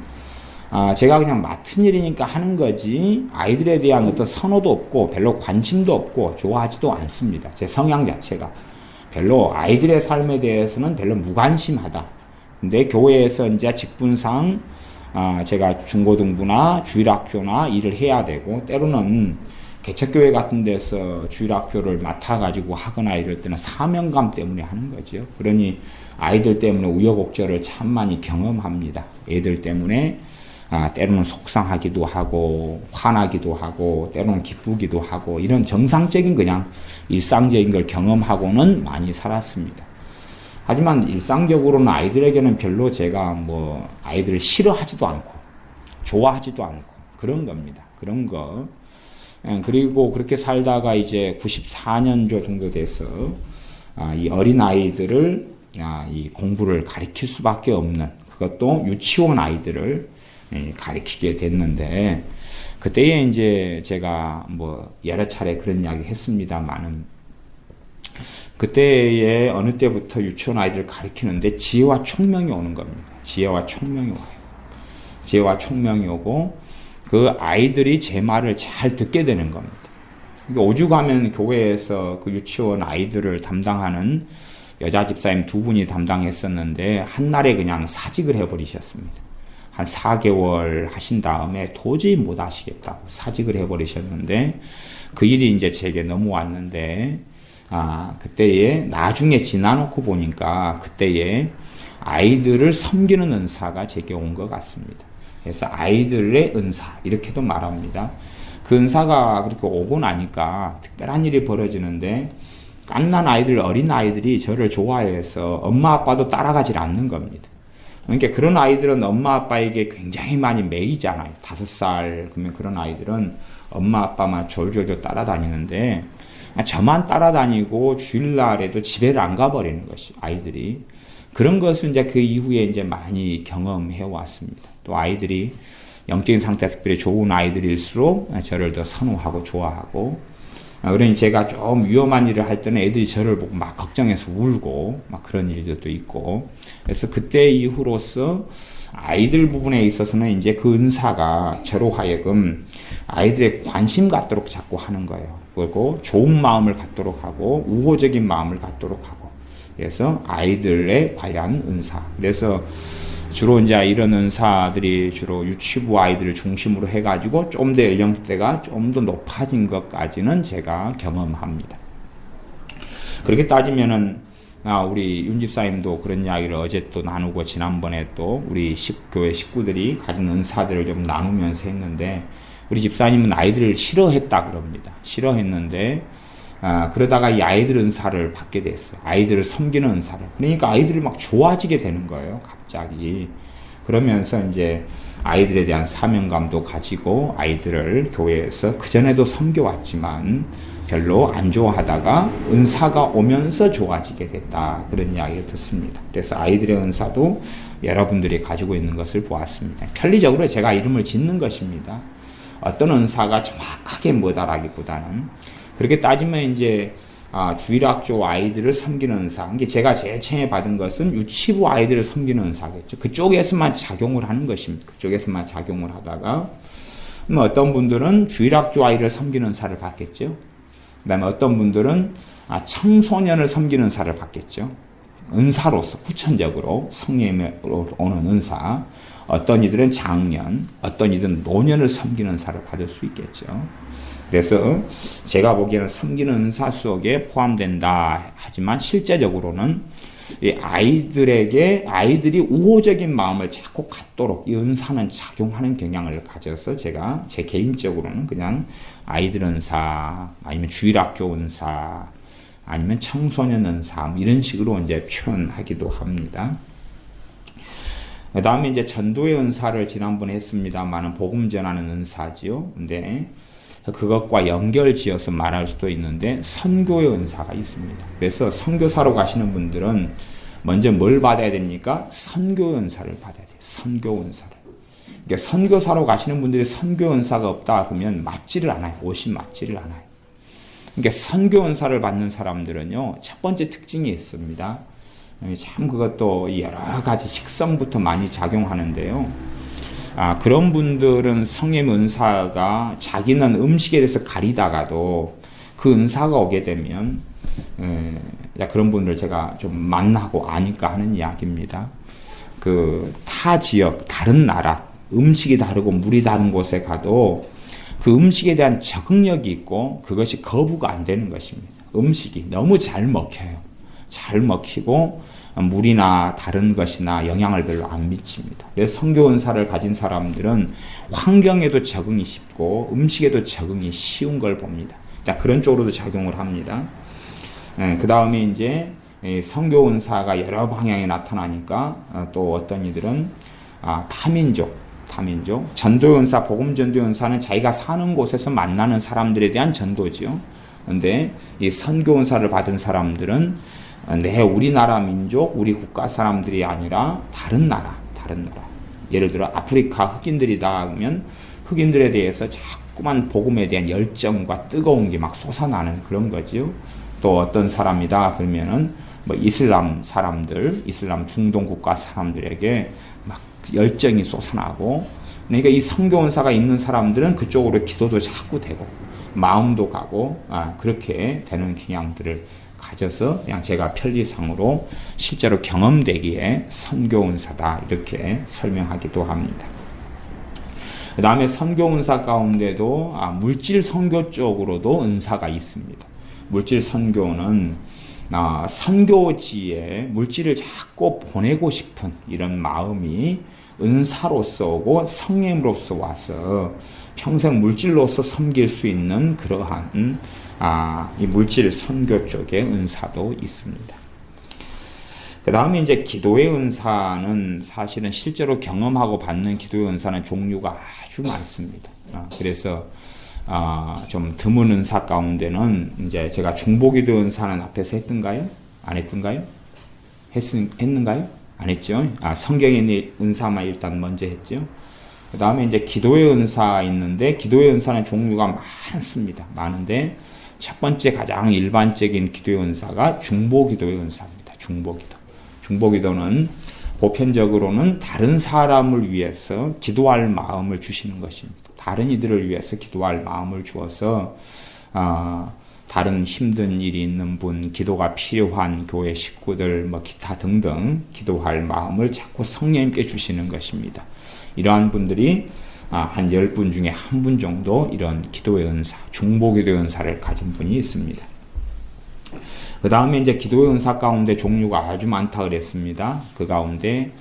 제가 그냥 맡은 일이니까 하는 거지, 아이들에 대한 어떤 선호도 없고 별로 관심도 없고 좋아하지도 않습니다. 제 성향 자체가 별로 아이들의 삶에 대해서는 별로 무관심하다. 근데 교회에서 이제 직분상 제가 중고등부나 주일학교나 일을 해야 되고, 때로는 개척교회 같은 데서 주일학교를 맡아가지고 하거나 이럴 때는 사명감 때문에 하는 거죠. 그러니 아이들 때문에 우여곡절을 참 많이 경험합니다. 애들 때문에 때로는 속상하기도 하고 화나기도 하고 때로는 기쁘기도 하고, 이런 정상적인 그냥 일상적인 걸 경험하고는 많이 살았습니다. 하지만 일상적으로는 아이들에게는 별로 제가 뭐 아이들을 싫어하지도 않고 좋아하지도 않고 그런 겁니다. 그런 거. 그리고 그렇게 살다가 이제 94년도 정도 돼서 이 어린 아이들을 이 공부를 가르칠 수밖에 없는, 그것도 유치원 아이들을 가르치게 됐는데, 그때에 이제 제가 뭐 여러 차례 그런 이야기 했습니다만은, 그때에 어느 때부터 유치원 아이들을 가르치는데 지혜와 총명이 오는 겁니다. 지혜와 총명이 와요. 지혜와 총명이 오고 그 아이들이 제 말을 잘 듣게 되는 겁니다. 그러니까 오죽하면 교회에서 그 유치원 아이들을 담당하는 여자 집사님 2분이 담당했었는데, 한날에 그냥 사직을 해버리셨습니다. 한 4개월 하신 다음에 도저히 못 하시겠다고 사직을 해버리셨는데, 그 일이 이제 제게 넘어왔는데, 그때에 나중에 지나놓고 보니까 그때에 아이들을 섬기는 은사가 제게 온 것 같습니다. 그래서 아이들의 은사 이렇게도 말합니다. 그 은사가 그렇게 오고 나니까 특별한 일이 벌어지는데, 갓난 아이들, 어린 아이들이 저를 좋아해서 엄마 아빠도 따라가질 않는 겁니다. 그러니까 그런 아이들은 엄마 아빠에게 굉장히 많이 매이잖아요. 5살 그러면 그런 아이들은 엄마 아빠만 졸졸졸 따라다니는데, 저만 따라다니고 주일날에도 집에를 안 가버리는 것이 아이들이. 그런 것을 이제 그 이후에 이제 많이 경험해 왔습니다. 또 아이들이 영적인 상태가 특별히 좋은 아이들일수록 저를 더 선호하고 좋아하고, 그러니 제가 좀 위험한 일을 할 때는 애들이 저를 보고 막 걱정해서 울고 막 그런 일들도 있고, 그래서 그때 이후로서 아이들 부분에 있어서는 이제 그 은사가 저로 하여금 아이들의 관심 갖도록 자꾸 하는 거예요. 그리고 좋은 마음을 갖도록 하고 우호적인 마음을 갖도록 하고, 그래서 아이들에 관한 은사. 그래서 주로 이제 이런 은사들이 주로 유치부 아이들을 중심으로 해가지고 좀 더 연령대가 좀 더 높아진 것까지는 제가 경험합니다. 그렇게 따지면은 우리 윤 집사님도 그런 이야기를 어제 또 나누고, 지난번에 또 우리 교회 식구들이 가진 은사들을 좀 나누면서 했는데, 우리 집사님은 아이들을 싫어했다 그럽니다. 싫어했는데 그러다가 이 아이들 은사를 받게 됐어요. 아이들을 섬기는 은사를. 그러니까 아이들이 막 좋아지게 되는 거예요, 갑자기. 그러면서 이제 아이들에 대한 사명감도 가지고 아이들을 교회에서 그전에도 섬겨왔지만 별로 안 좋아하다가 은사가 오면서 좋아지게 됐다, 그런 이야기를 듣습니다. 그래서 아이들의 은사도 여러분들이 가지고 있는 것을 보았습니다. 편리적으로 제가 이름을 짓는 것입니다. 어떤 은사가 정확하게 뭐다라기보다는, 그렇게 따지면 이제 주일학교 아이들을 섬기는 은사. 이게 제가 제일 처음에 받은 것은 유치부 아이들을 섬기는 은사겠죠. 그쪽에서만 작용을 하는 것입니다. 그쪽에서만 작용을 하다가 어떤 분들은 주일학교 아이를 섬기는 은사를 받겠죠. 그다음에 어떤 분들은 청소년을 섬기는 은사를 받겠죠. 은사로서 후천적으로 성령으로 오는 은사. 어떤 이들은 장년, 어떤 이들은 노년을 섬기는 은사를 받을 수 있겠죠. 그래서 제가 보기에는 섬기는 은사 속에 포함된다 하지만 실제적으로는 이 아이들이 우호적인 마음을 자꾸 갖도록 이 은사는 작용하는 경향을 가져서 제가 제 개인적으로는 그냥 아이들 은사 아니면 주일학교 은사 아니면 청소년 은사 이런 식으로 이제 표현하기도 합니다. 그 다음에 이제 전도의 은사를 지난번에 했습니다만은 복음 전하는 은사지요. 근데 그것과 연결지어서 말할 수도 있는데 선교의 은사가 있습니다. 그래서 선교사로 가시는 분들은 먼저 뭘 받아야 됩니까? 선교 은사를 받아야 돼요. 선교 은사를. 그러니까 선교사로 가시는 분들이 선교 은사가 없다 그러면 맞지를 않아요. 옷이 맞지를 않아요. 그러니까 선교 은사를 받는 사람들은요. 첫 번째 특징이 있습니다. 참 그것도 여러 가지 식성부터 많이 작용하는데요. 그런 분들은 성령 은사가 자기는 음식에 대해서 가리다가도 그 은사가 오게 되면 그런 분들 제가 좀 만나고 아니까 하는 이야기입니다. 그 타 지역, 다른 나라, 음식이 다르고 물이 다른 곳에 가도 그 음식에 대한 적응력이 있고 그것이 거부가 안 되는 것입니다. 음식이 너무 잘 먹혀요. 잘 먹히고 물이나 다른 것이나 영향을 별로 안 미칩니다. 그래서 선교 은사를 가진 사람들은 환경에도 적응이 쉽고 음식에도 적응이 쉬운 걸 봅니다. 자, 그런 쪽으로도 작용을 합니다. 그 다음에 이제 선교 은사가 여러 방향에 나타나니까 또 어떤 이들은 타민족, 전도 은사, 복음 전도 은사는 자기가 사는 곳에서 만나는 사람들에 대한 전도지요. 근데 이 선교 은사를 받은 사람들은 우리나라 민족, 우리 국가 사람들이 아니라 다른 나라. 예를 들어 아프리카 흑인들이다 하면 흑인들에 대해서 자꾸만 복음에 대한 열정과 뜨거운 게 막 솟아나는 그런 거지요. 또 어떤 사람이다 그러면은 이슬람 사람들, 이슬람 중동 국가 사람들에게 막 열정이 솟아나고, 그러니까 이 선교 은사가 있는 사람들은 그쪽으로 기도도 자꾸 되고 마음도 가고 그렇게 되는 경향들을 가져서 그냥 제가 편리상으로 실제로 경험되기에 선교 은사다 이렇게 설명하기도 합니다. 그 다음에 선교 은사 가운데도 물질 선교 쪽으로도 은사가 있습니다. 물질 선교는 선교지에 물질을 자꾸 보내고 싶은 이런 마음이 은사로서 오고 성령으로서 와서 평생 물질로서 섬길 수 있는 그러한 이 물질 선교 쪽의 은사도 있습니다. 그 다음에 이제 기도의 은사는 사실은 실제로 경험하고 받는 기도의 은사는 종류가 아주 많습니다. 그래서 좀 드문 은사 가운데는 이제 제가 중보기도 은사는 앞에서 했던가요? 안 했던가요? 했는가요? 안 했죠. 성경에 있는 은사만 일단 먼저 했죠. 그 다음에 이제 기도의 은사 있는데 기도의 은사는 종류가 많습니다. 많은데 첫 번째 가장 일반적인 기도의 은사가 중보기도의 은사입니다. 중보기도는 보편적으로는 다른 사람을 위해서 기도할 마음을 주시는 것입니다. 다른 이들을 위해서 기도할 마음을 주어서 다른 힘든 일이 있는 분, 기도가 필요한 교회 식구들, 기타 등등 기도할 마음을 자꾸 성령님께 주시는 것입니다. 이러한 분들이 한 10분 중에 한 분 정도 이런 기도의 은사, 중보기도의 은사를 가진 분이 있습니다. 그 다음에 이제 기도의 은사 가운데 종류가 아주 많다 그랬습니다. 그 가운데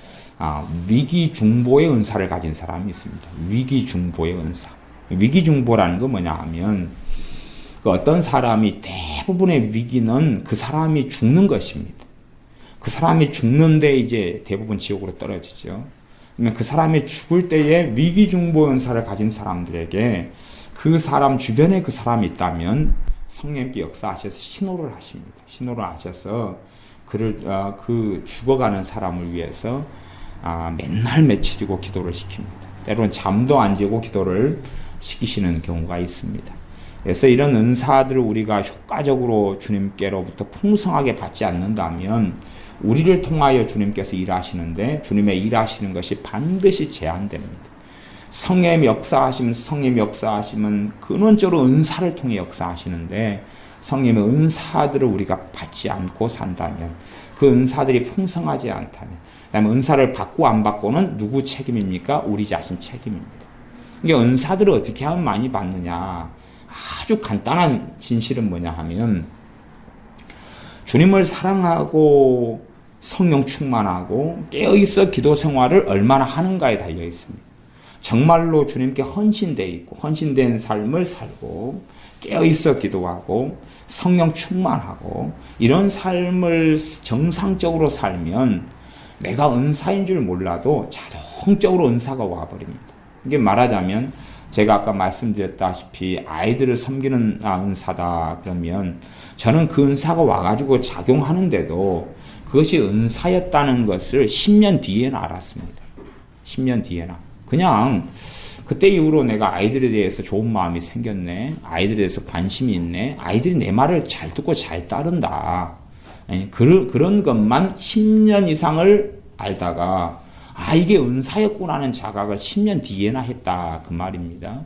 위기 중보의 은사를 가진 사람이 있습니다. 위기 중보의 은사. 위기 중보라는 건 뭐냐 하면 그 어떤 사람이 대부분의 위기는 그 사람이 죽는 것입니다. 그 사람이 죽는데 이제 대부분 지옥으로 떨어지죠. 그러면 그 사람이 죽을 때에 위기 중보 은사를 가진 사람들에게 그 사람 주변에 그 사람이 있다면 성령님께 역사하셔서 신호를 하십니다. 신호를 하셔서 그 죽어가는 사람을 위해서 맨날 며칠이고 기도를 시킵니다. 때로는 잠도 안 자고 기도를 시키시는 경우가 있습니다. 그래서 이런 은사들을 우리가 효과적으로 주님께로부터 풍성하게 받지 않는다면 우리를 통하여 주님께서 일하시는데 주님의 일하시는 것이 반드시 제한됩니다. 성령의 역사하시면 근원적으로 은사를 통해 역사하시는데 성령의 은사들을 우리가 받지 않고 산다면, 그 은사들이 풍성하지 않다면, 그다음에 은사를 받고 안 받고는 누구 책임입니까? 우리 자신 책임입니다. 이게 은사들을 어떻게 하면 많이 받느냐? 아주 간단한 진실은 뭐냐 하면 주님을 사랑하고 성령 충만하고 깨어있어 기도 생활을 얼마나 하는가에 달려 있습니다. 정말로 주님께 헌신되어 있고 헌신된 삶을 살고 깨어있어 기도하고 성령 충만하고 이런 삶을 정상적으로 살면 내가 은사인 줄 몰라도 자동적으로 은사가 와버립니다. 이게 말하자면 제가 아까 말씀드렸다시피 아이들을 섬기는 은사다 그러면 저는 그 은사가 와가지고 작용하는데도 그것이 은사였다는 것을 10년 뒤에는 알았습니다. 10년 뒤에나. 그냥 그때 이후로 내가 아이들에 대해서 좋은 마음이 생겼네. 아이들에 대해서 관심이 있네. 아이들이 내 말을 잘 듣고 잘 따른다. 그런 것만 10년 이상을 알다가 이게 은사였구나 하는 자각을 10년 뒤에나 했다 그 말입니다.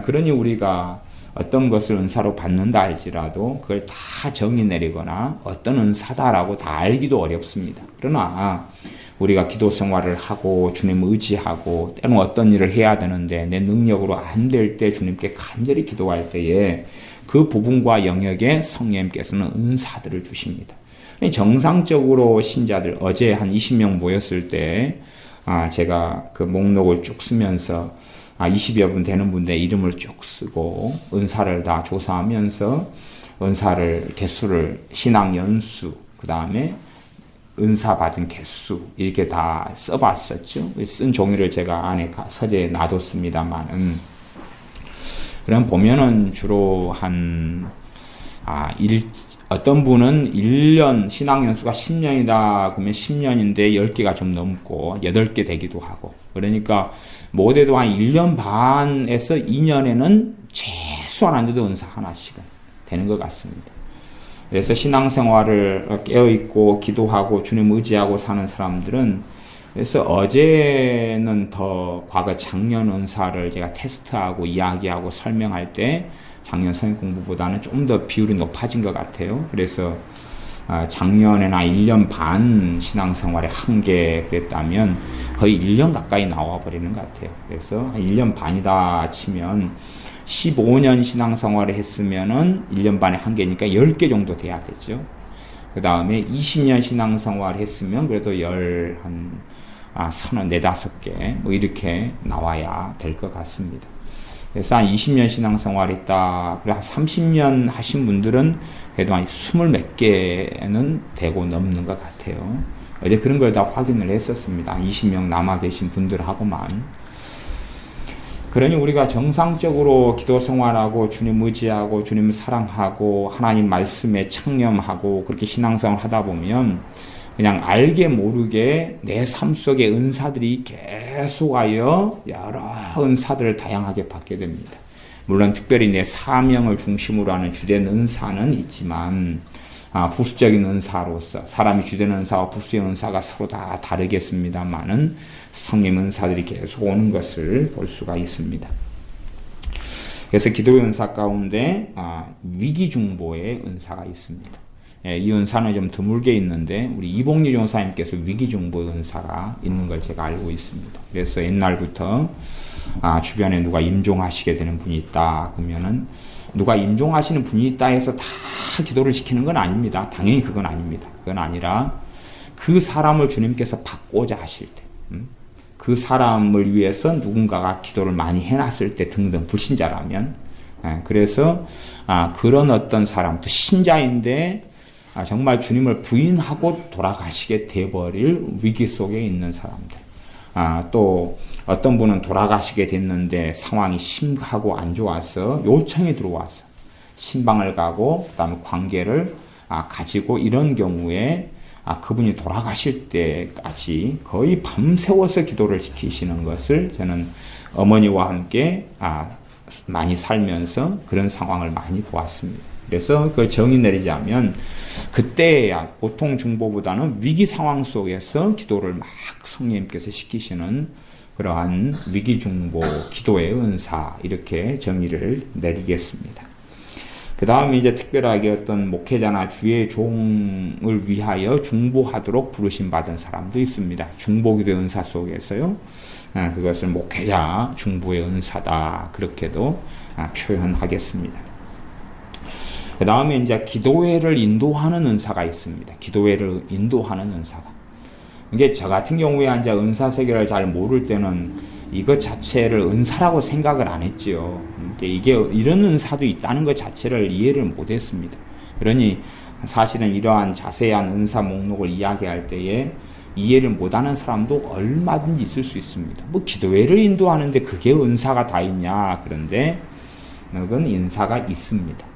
그러니 우리가 어떤 것을 은사로 받는다 할지라도 그걸 다 정의 내리거나 어떤 은사다라고 다 알기도 어렵습니다. 그러나 우리가 기도 생활을 하고 주님 의지하고 때는 어떤 일을 해야 되는데 내 능력으로 안 될 때 주님께 간절히 기도할 때에 그 부분과 영역에 성령님께서는 은사들을 주십니다. 정상적으로 신자들 어제 한 20명 모였을 때 제가 그 목록을 쭉 쓰면서 20여 분 되는 분들의 이름을 쭉 쓰고 은사를 다 조사하면서 은사를 개수를 신앙 연수 그 다음에 은사 받은 개수 이렇게 다 써봤었죠. 쓴 종이를 제가 안에 서재에 놔뒀습니다만은 그럼 보면은 주로 어떤 분은 1년 신앙 연수가 10년이다 그러면 10년인데 10개가 좀 넘고 8개 되기도 하고 그러니까 못해도 한 1년 반에서 2년에는 최소한 안 돼도 은사 하나씩은 되는 것 같습니다. 그래서 신앙생활을 깨어있고 기도하고 주님 의지하고 사는 사람들은 그래서 어제는 더 과거 작년 은사를 제가 테스트하고 이야기하고 설명할 때 작년 성경 공부보다는 좀 더 비율이 높아진 것 같아요. 그래서 작년에는 1년 반 신앙생활에 한 게 그랬다면 거의 1년 가까이 나와버리는 것 같아요. 그래서 한 1년 반이다 치면 15년 신앙생활을 했으면은 1년 반에 한 개니까 10개 정도 돼야 되죠. 그 다음에 20년 신앙생활을 했으면 그래도 서너 4-5개 뭐 이렇게 나와야 될 것 같습니다. 그래서 한 20년 신앙생활 했다. 그리고 한 30년 하신 분들은 그래도 한 20몇 개는 되고 넘는 것 같아요. 어제 그런 걸 다 확인을 했었습니다. 20명 남아 계신 분들하고만. 그러니 우리가 정상적으로 기도 생활하고 주님 의지하고 주님 사랑하고 하나님 말씀에 청렴하고 그렇게 신앙생활을 하다 보면 그냥 알게 모르게 내 삶 속에 은사들이 계속하여 여러 은사들을 다양하게 받게 됩니다. 물론 특별히 내 사명을 중심으로 하는 주된 은사는 있지만 부수적인 은사로서 사람이 주된 은사와 부수적인 은사가 서로 다 다르겠습니다만은 성령 은사들이 계속 오는 것을 볼 수가 있습니다. 그래서 기도의 은사 가운데 위기중보의 은사가 있습니다. 이 은사는 좀 드물게 있는데 우리 이봉리 전사님께서 위기중보의 은사가 있는 걸 제가 알고 있습니다. 그래서 옛날부터 주변에 누가 임종하시게 되는 분이 있다 그러면은 누가 임종하시는 분이 있다 해서 다 기도를 시키는 건 아닙니다. 당연히 그건 아닙니다. 그건 아니라 그 사람을 주님께서 받고자 하실 때 그 사람을 위해서 누군가가 기도를 많이 해놨을 때 등등 불신자라면 그래서 그런 어떤 사람 또 신자인데 정말 주님을 부인하고 돌아가시게 돼버릴 위기 속에 있는 사람들 또 어떤 분은 돌아가시게 됐는데 상황이 심하고 안 좋아서 요청이 들어와서 신방을 가고 그다음에 관계를 가지고 이런 경우에 그분이 돌아가실 때까지 거의 밤새워서 기도를 지키시는 것을 저는 어머니와 함께 많이 살면서 그런 상황을 많이 보았습니다. 그래서 그 정의 내리자면 그때야 보통 중보보다는 위기 상황 속에서 기도를 막 성령님께서 시키시는 그러한 위기 중보 기도의 은사 이렇게 정의를 내리겠습니다. 그 다음에 이제 특별하게 어떤 목회자나 주의 종을 위하여 중보하도록 부르심 받은 사람도 있습니다. 중보기도의 은사 속에서요. 그것을 목회자 중보의 은사다 그렇게도 표현하겠습니다. 그 다음에 이제 기도회를 인도하는 은사가 있습니다. 기도회를 인도하는 은사가. 이게 저 같은 경우에 이제 은사 세계를 잘 모를 때는 이것 자체를 은사라고 생각을 안 했지요. 이게 이런 은사도 있다는 것 자체를 이해를 못 했습니다. 그러니 사실은 이러한 자세한 은사 목록을 이야기할 때에 이해를 못하는 사람도 얼마든지 있을 수 있습니다. 뭐 기도회를 인도하는데 그게 은사가 다 있냐? 그런데 그건 은사가 있습니다.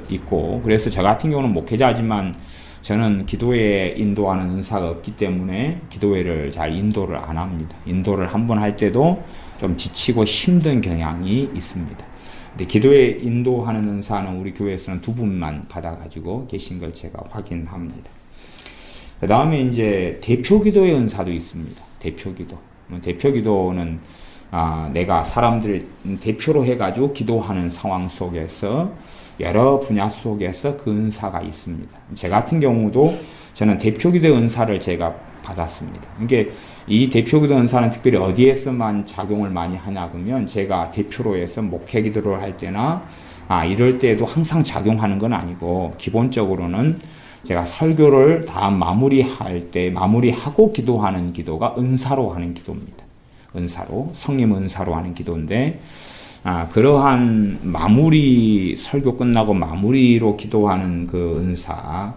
있고 그래서 저 같은 경우는 목회자지만 저는 기도회에 인도하는 은사가 없기 때문에 기도회를 잘 인도를 안 합니다. 인도를 한번 할 때도 좀 지치고 힘든 경향이 있습니다. 근데 기도회 인도하는 은사는 우리 교회에서는 2분만 받아가지고 계신 걸 제가 확인합니다. 그 다음에 이제 대표 기도의 은사도 있습니다. 대표 기도. 대표 기도는 내가 사람들을 대표로 해가지고 기도하는 상황 속에서 여러 분야 속에서 그 은사가 있습니다. 제 같은 경우도 저는 대표기도 은사를 제가 받았습니다. 이게 이 대표기도 은사는 특별히 어디에서만 작용을 많이 하냐 그러면 제가 대표로 해서 목회기도를 할 때나 이럴 때에도 항상 작용하는 건 아니고 기본적으로는 제가 설교를 다 마무리할 때 마무리하고 기도하는 기도가 은사로 하는 기도입니다. 은사로 성령 은사로 하는 기도인데 그러한 마무리 설교 끝나고 마무리로 기도하는 그 은사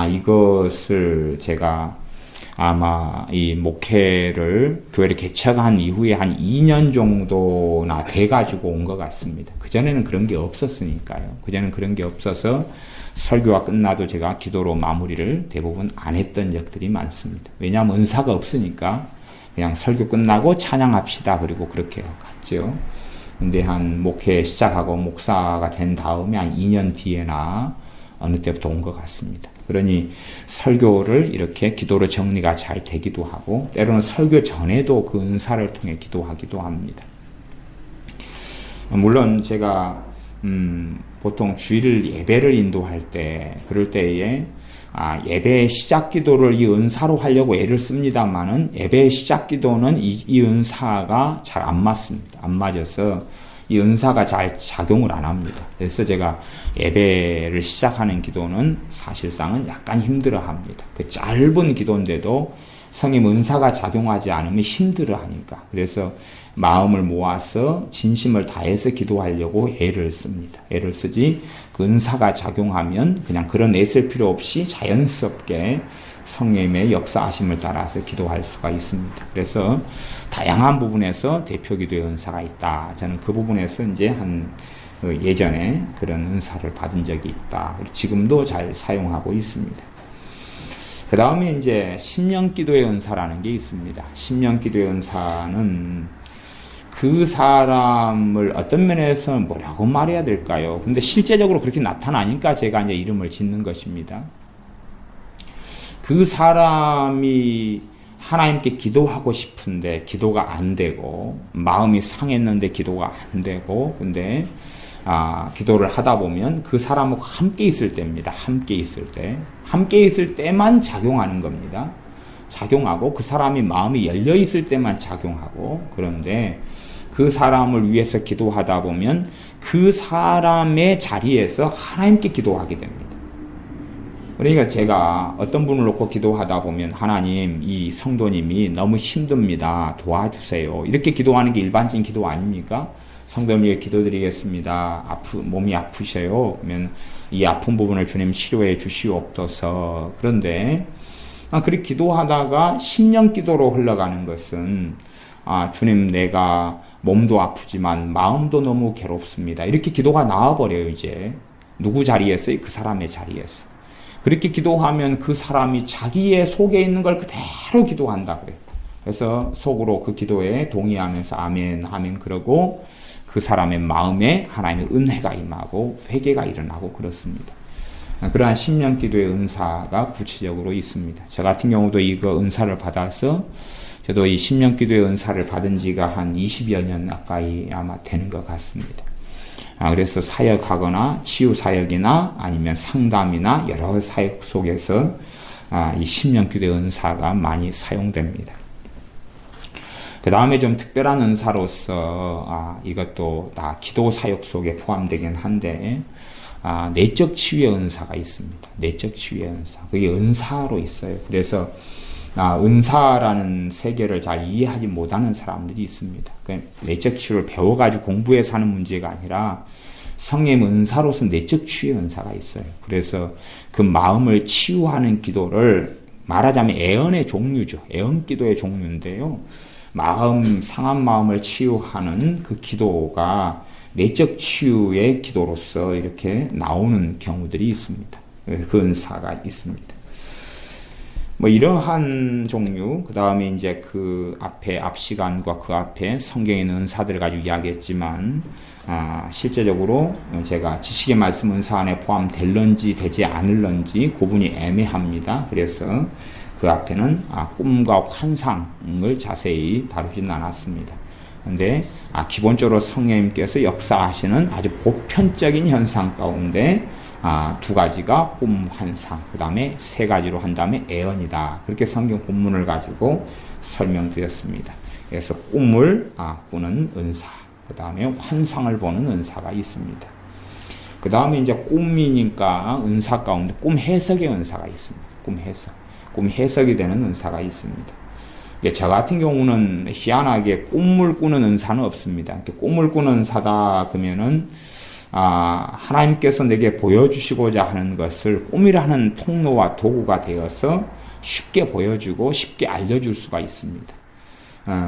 이것을 제가 아마 이 목회를 교회를 개척한 이후에 한 2년 정도나 돼 가지고 온 것 같습니다. 그전에는 그런 게 없었으니까요. 그전에는 그런 게 없어서 설교가 끝나도 제가 기도로 마무리를 대부분 안 했던 적들이 많습니다. 왜냐하면 은사가 없으니까 그냥 설교 끝나고 찬양합시다 그리고 그렇게 갔죠. 근데 한 목회 시작하고 목사가 된 다음에 한 2년 뒤에나 어느 때부터 온 것 같습니다. 그러니 설교를 이렇게 기도로 정리가 잘 되기도 하고 때로는 설교 전에도 그 은사를 통해 기도하기도 합니다. 물론 제가 보통 주일 예배를 인도할 때 그럴 때에 예배의 시작 기도를 이 은사로 하려고 애를 씁니다만은 예배의 시작 기도는 이 은사가 잘 안 맞습니다. 안 맞아서 이 은사가 잘 작용을 안 합니다. 그래서 제가 예배를 시작하는 기도는 사실상은 약간 힘들어 합니다. 그 짧은 기도인데도 성령 은사가 작용하지 않으면 힘들어 하니까. 그래서 마음을 모아서 진심을 다해서 기도하려고 애를 씁니다. 애를 쓰지 그 은사가 작용하면 그냥 그런 애쓸 필요 없이 자연스럽게 성령의 역사하심을 따라서 기도할 수가 있습니다. 그래서 다양한 부분에서 대표 기도의 은사가 있다. 저는 그 부분에서 이제 예전에 그런 은사를 받은 적이 있다. 지금도 잘 사용하고 있습니다. 그 다음에 이제 심령 기도의 은사라는 게 있습니다. 심령 기도의 은사는 그 사람을 어떤 면에서 뭐라고 말해야 될까요? 근데 실제적으로 그렇게 나타나니까 제가 이제 이름을 짓는 것입니다. 그 사람이 하나님께 기도하고 싶은데 기도가 안 되고 마음이 상했는데 기도가 안 되고 근데 기도를 하다 보면 그 사람하고 함께 있을 때입니다. 함께 있을 때만 작용하는 겁니다. 작용하고 그 사람이 마음이 열려 있을 때만 작용하고 그런데 그 사람을 위해서 기도하다 보면 그 사람의 자리에서 하나님께 기도하게 됩니다. 그러니까 제가 어떤 분을 놓고 기도하다 보면 하나님 이 성도님이 너무 힘듭니다. 도와주세요. 이렇게 기도하는 게 일반적인 기도 아닙니까? 성도님에게 기도드리겠습니다. 몸이 아프셔요. 그러면 이 아픈 부분을 주님 치료해 주시옵소서. 그런데 그렇게 기도하다가 심령 기도로 흘러가는 것은 주님 내가 몸도 아프지만 마음도 너무 괴롭습니다. 이렇게 기도가 나와버려요. 이제 누구 자리에서? 그 사람의 자리에서. 그렇게 기도하면 그 사람이 자기의 속에 있는 걸 그대로 기도한다 그래요. 그래서 속으로 그 기도에 동의하면서 아멘 아멘 그러고 그 사람의 마음에 하나님의 은혜가 임하고 회개가 일어나고 그렇습니다. 그러한 심령 기도의 은사가 구체적으로 있습니다. 저 같은 경우도 이거 은사를 받아서 저도 이 심령 기도의 은사를 받은 지가 한 20여 년 가까이 아마 되는 것 같습니다. 그래서 사역하거나 치유 사역이나 아니면 상담이나 여러 사역 속에서 이 심령 기도의 은사가 많이 사용됩니다. 그 다음에 좀 특별한 은사로서 이것도 다 기도 사역 속에 포함되긴 한데 내적 치유의 은사가 있습니다. 내적 치유의 은사. 그게 은사로 있어요. 그래서 은사라는 세계를 잘 이해하지 못하는 사람들이 있습니다. 내적 치유를 배워가지고 공부해서 하는 문제가 아니라 성령의 은사로서 내적 치유의 은사가 있어요. 그래서 그 마음을 치유하는 기도를 말하자면 애언의 종류죠. 애언 기도의 종류인데요. 상한 마음을 치유하는 그 기도가 내적 치유의 기도로서 이렇게 나오는 경우들이 있습니다. 그 은사가 있습니다. 이러한 종류, 그 다음에 이제 그 앞 시간과 그 앞에 성경에 있는 은사들을 가지고 이야기했지만, 실제적으로 제가 지식의 말씀 은사 안에 포함될런지 되지 않을런지 구분이 애매합니다. 그래서 그 앞에는 꿈과 환상을 자세히 다루진 않았습니다. 근데 기본적으로 성령님께서 역사하시는 아주 보편적인 현상 가운데 두 가지가 꿈, 환상, 그 다음에 세 가지로 한 다음에 애언이다. 그렇게 성경 본문을 가지고 설명드렸습니다. 그래서 꿈을 꾸는 은사, 그 다음에 환상을 보는 은사가 있습니다. 그 다음에 이제 꿈이니까 은사 가운데 꿈 해석의 은사가 있습니다. 꿈 해석. 꿈 해석이 되는 은사가 있습니다. 저 같은 경우는 희한하게 꿈을 꾸는 은사는 없습니다. 꿈을 꾸는 은사다 그러면은 하나님께서 내게 보여주시고자 하는 것을 꿈이라는 통로와 도구가 되어서 쉽게 보여주고 쉽게 알려줄 수가 있습니다.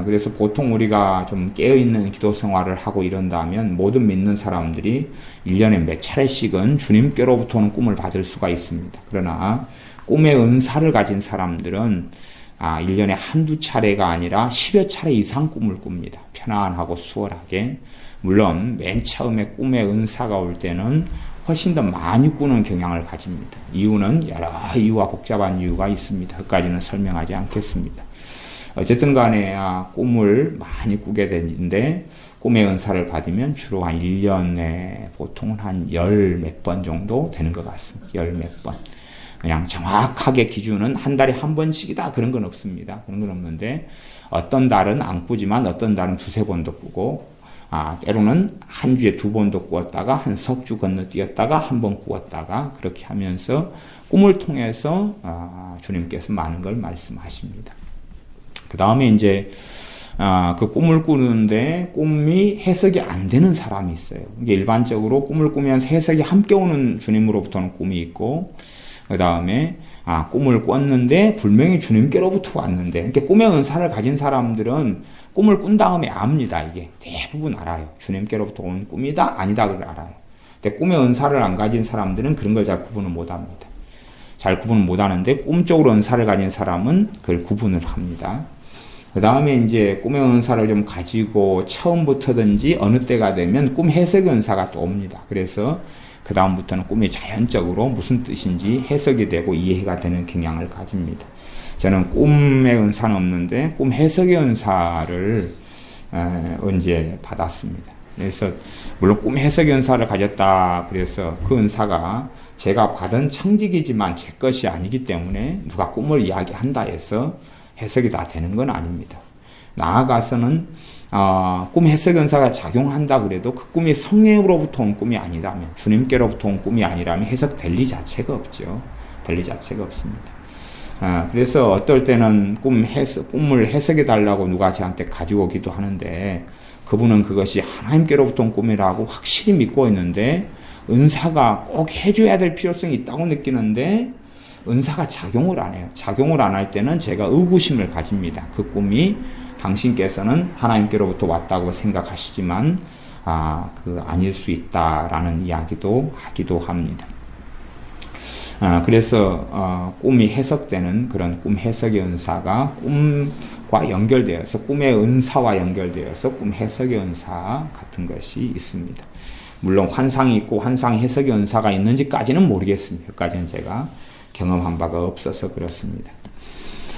그래서 보통 우리가 좀 깨어있는 기도 생활을 하고 이런다면 모든 믿는 사람들이 1년에 몇 차례씩은 주님께로부터는 꿈을 받을 수가 있습니다. 그러나 꿈의 은사를 가진 사람들은 1년에 한두 차례가 아니라 10여 차례 이상 꿈을 꿉니다. 편안하고 수월하게. 물론 맨 처음에 꿈의 은사가 올 때는 훨씬 더 많이 꾸는 경향을 가집니다. 이유는 여러 이유와 복잡한 이유가 있습니다. 그까지는 설명하지 않겠습니다. 어쨌든 간에 꿈을 많이 꾸게 되는데 꿈의 은사를 받으면 주로 한 1년에 보통은 한 10몇 번 정도 되는 것 같습니다. 10몇 번. 그냥 정확하게 기준은 한 달에 한 번씩이다 그런 건 없습니다. 그런 건 없는데 어떤 달은 안 꾸지만 어떤 달은 두세 번도 꾸고 때로는 한 주에 두 번도 꾸었다가 한 석 주 건너뛰었다가 한 번 꾸었다가 그렇게 하면서 꿈을 통해서 주님께서 많은 걸 말씀하십니다. 그 다음에 이제 그 꿈을 꾸는데 꿈이 해석이 안 되는 사람이 있어요. 이게 일반적으로 꿈을 꾸면서 해석이 함께 오는 주님으로부터는 꿈이 있고 그 다음에 꿈을 꿨는데 분명히 주님께로부터 왔는데 이렇게 꿈의 은사를 가진 사람들은 꿈을 꾼 다음에 압니다. 이게 대부분 알아요. 주님께로부터 온 꿈이다 아니다 그걸 알아요. 근데 꿈의 은사를 안 가진 사람들은 그런 걸 잘 구분을 못합니다. 잘 구분을 못하는데 꿈적으로 은사를 가진 사람은 그걸 구분을 합니다. 그 다음에 이제 꿈의 은사를 좀 가지고 처음부터든지 어느 때가 되면 꿈 해석의 은사가 또 옵니다. 그래서 그 다음부터는 꿈이 자연적으로 무슨 뜻인지 해석이 되고 이해가 되는 경향을 가집니다. 저는 꿈의 은사는 없는데 꿈 해석의 은사를 언제 받았습니다. 그래서 물론 꿈 해석의 은사를 가졌다 그래서 그 은사가 제가 받은 청직이지만 제 것이 아니기 때문에 누가 꿈을 이야기한다 해서 해석이 다 되는 건 아닙니다. 나아가서는 꿈 해석 은사가 작용한다 그래도 그 꿈이 성령으로부터 온 꿈이 아니라면 주님께로부터 온 꿈이 아니라면 해석될 리 자체가 없죠. 될 리 자체가 없습니다. 그래서 어떨 때는 꿈을 해석해 달라고 누가 저한테 가지고 오기도 하는데 그분은 그것이 하나님께로부터 온 꿈이라고 확실히 믿고 있는데 은사가 꼭 해줘야 될 필요성이 있다고 느끼는데 은사가 작용을 안 해요. 작용을 안 할 때는 제가 의구심을 가집니다. 그 꿈이 당신께서는 하나님께로부터 왔다고 생각하시지만 아닐 수 있다라는 이야기도 하기도 합니다. 그래서 꿈이 해석되는 그런 꿈 해석의 은사가 꿈과 연결되어서 꿈의 은사와 연결되어서 꿈 해석의 은사 같은 것이 있습니다. 물론 환상이 있고 환상 해석의 은사가 있는지까지는 모르겠습니다. 여기까지는 제가 경험한 바가 없어서 그렇습니다.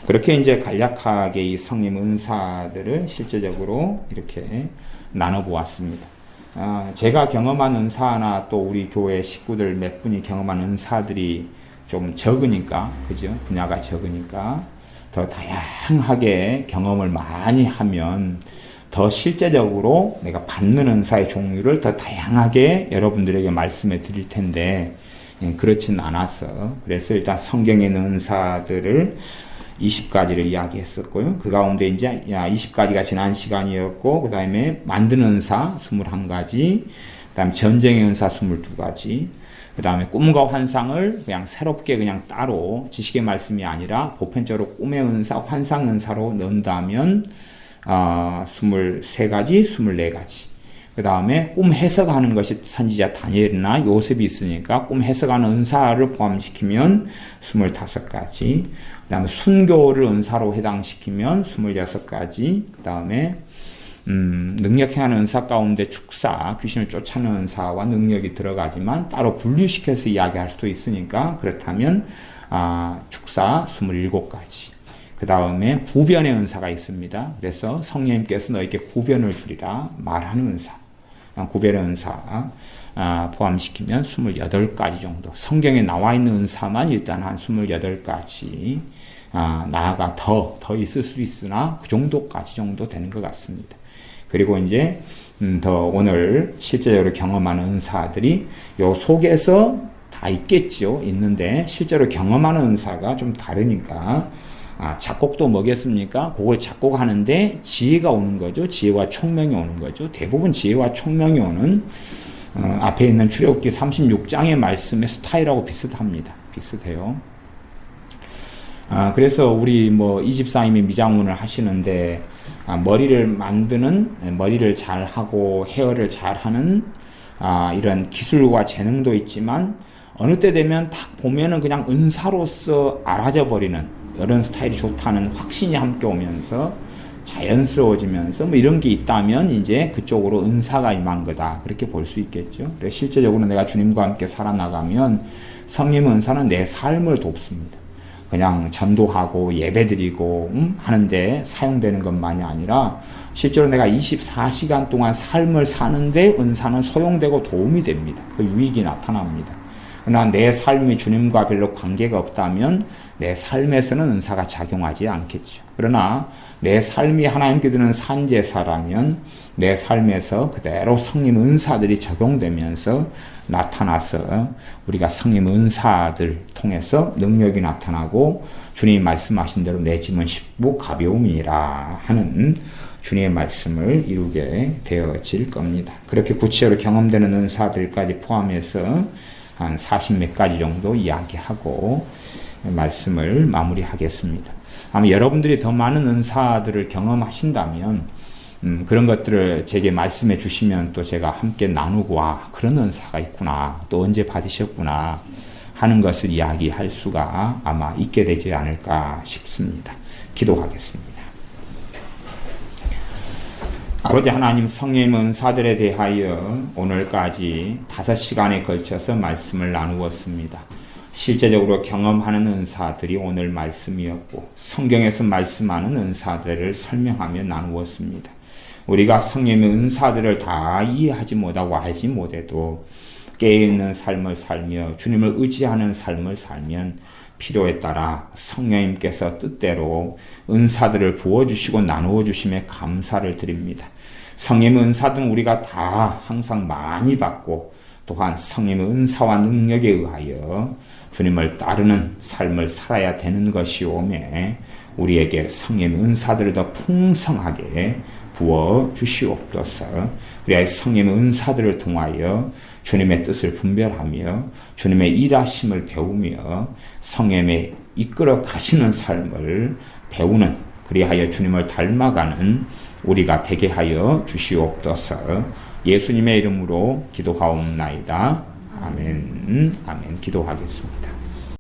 그렇게 이제 간략하게 이 성령 은사들을 실제적으로 이렇게 나눠보았습니다. 제가 경험한 은사나 또 우리 교회 식구들 몇 분이 경험한 은사들이 좀 적으니까, 그죠? 분야가 적으니까 더 다양하게 경험을 많이 하면 더 실제적으로 내가 받는 은사의 종류를 더 다양하게 여러분들에게 말씀해 드릴 텐데, 그렇진 않았어. 그래서 일단 성경에 있는 은사들을 20가지를 이야기했었고요. 그 가운데 이제 20가지가 지난 시간이었고, 그 다음에 만드는 은사 21가지, 그 다음에 전쟁의 은사 22가지, 그 다음에 꿈과 환상을 그냥 새롭게 그냥 따로 지식의 말씀이 아니라 보편적으로 꿈의 은사, 환상 은사로 넣는다면 23가지, 24가지. 그 다음에 꿈 해석하는 것이 선지자 다니엘이나 요셉이 있으니까 꿈 해석하는 은사를 포함시키면 25가지. 그 다음에 순교를 은사로 해당시키면 26가지. 그 다음에 능력 행하는 은사 가운데 축사, 귀신을 쫓아내는 은사와 능력이 들어가지만 따로 분류시켜서 이야기할 수도 있으니까 그렇다면 축사 27가지. 그 다음에 구변의 은사가 있습니다. 그래서 성령님께서 너에게 구변을 주리라 말하는 은사. 구별의 은사 포함시키면 28가지 정도. 성경에 나와 있는 은사만 일단 한 28가지. 나아가 더 있을 수 있으나 그 정도까지 정도 되는 것 같습니다. 그리고 이제 더 오늘 실제적으로 경험하는 은사들이 요 속에서 다 있겠죠. 있는데 실제로 경험하는 은사가 좀 다르니까 작곡도 뭐겠습니까? 그걸 작곡하는데 지혜가 오는 거죠. 지혜와 총명이 오는 거죠. 대부분 지혜와 총명이 오는 앞에 있는 출애굽기 36장의 말씀의 스타일하고 비슷합니다. 비슷해요. 그래서 우리 이 집사님이 미장문을 하시는데 머리를 만드는, 머리를 잘하고 헤어를 잘하는 이런 기술과 재능도 있지만 어느 때 되면 딱 보면은 그냥 은사로서 알아져 버리는 이런 스타일이 좋다는 확신이 함께 오면서 자연스러워지면서 이런 게 있다면 이제 그쪽으로 은사가 임한 거다. 그렇게 볼 수 있겠죠. 그래서 실제적으로 내가 주님과 함께 살아나가면 성령 은사는 내 삶을 돕습니다. 그냥 전도하고 예배드리고 하는데 사용되는 것만이 아니라 실제로 내가 24시간 동안 삶을 사는데 은사는 소용되고 도움이 됩니다. 그 유익이 나타납니다. 그러나 내 삶이 주님과 별로 관계가 없다면 내 삶에서는 은사가 작용하지 않겠죠. 그러나 내 삶이 하나님께 드리는 산제사라면 내 삶에서 그대로 성령 은사들이 적용되면서 나타나서 우리가 성령 은사들 통해서 능력이 나타나고 주님이 말씀하신 대로 내 짐은 쉽고 가벼움이라 하는 주님의 말씀을 이루게 되어질 겁니다. 그렇게 구체적으로 경험되는 은사들까지 포함해서 한 40몇 가지 정도 이야기하고 말씀을 마무리하겠습니다. 아마 여러분들이 더 많은 은사들을 경험하신다면 그런 것들을 제게 말씀해 주시면 또 제가 함께 나누고 그런 은사가 있구나, 또 언제 받으셨구나 하는 것을 이야기할 수가 아마 있게 되지 않을까 싶습니다. 기도하겠습니다. 아버지 하나님, 성령 은사들에 대하여 오늘까지 5시간에 걸쳐서 말씀을 나누었습니다. 실제적으로 경험하는 은사들이 오늘 말씀이었고 성경에서 말씀하는 은사들을 설명하며 나누었습니다. 우리가 성령의 은사들을 다 이해하지 못하고 알지 못해도 깨어있는 삶을 살며 주님을 의지하는 삶을 살면 필요에 따라 성령님께서 뜻대로 은사들을 부어주시고 나누어주심에 감사를 드립니다. 성령의 은사들은 우리가 다 항상 많이 받고 또한 성령의 은사와 능력에 의하여 주님을 따르는 삶을 살아야 되는 것이오매 우리에게 성령의 은사들을 더 풍성하게 부어 주시옵소서. 우리의 성령의 은사들을 통하여 주님의 뜻을 분별하며 주님의 일하심을 배우며 성령의 이끌어 가시는 삶을 배우는, 그리하여 주님을 닮아가는 우리가 되게 하여 주시옵소서. 예수님의 이름으로 기도하옵나이다. 아멘. 아멘. 기도하겠습니다.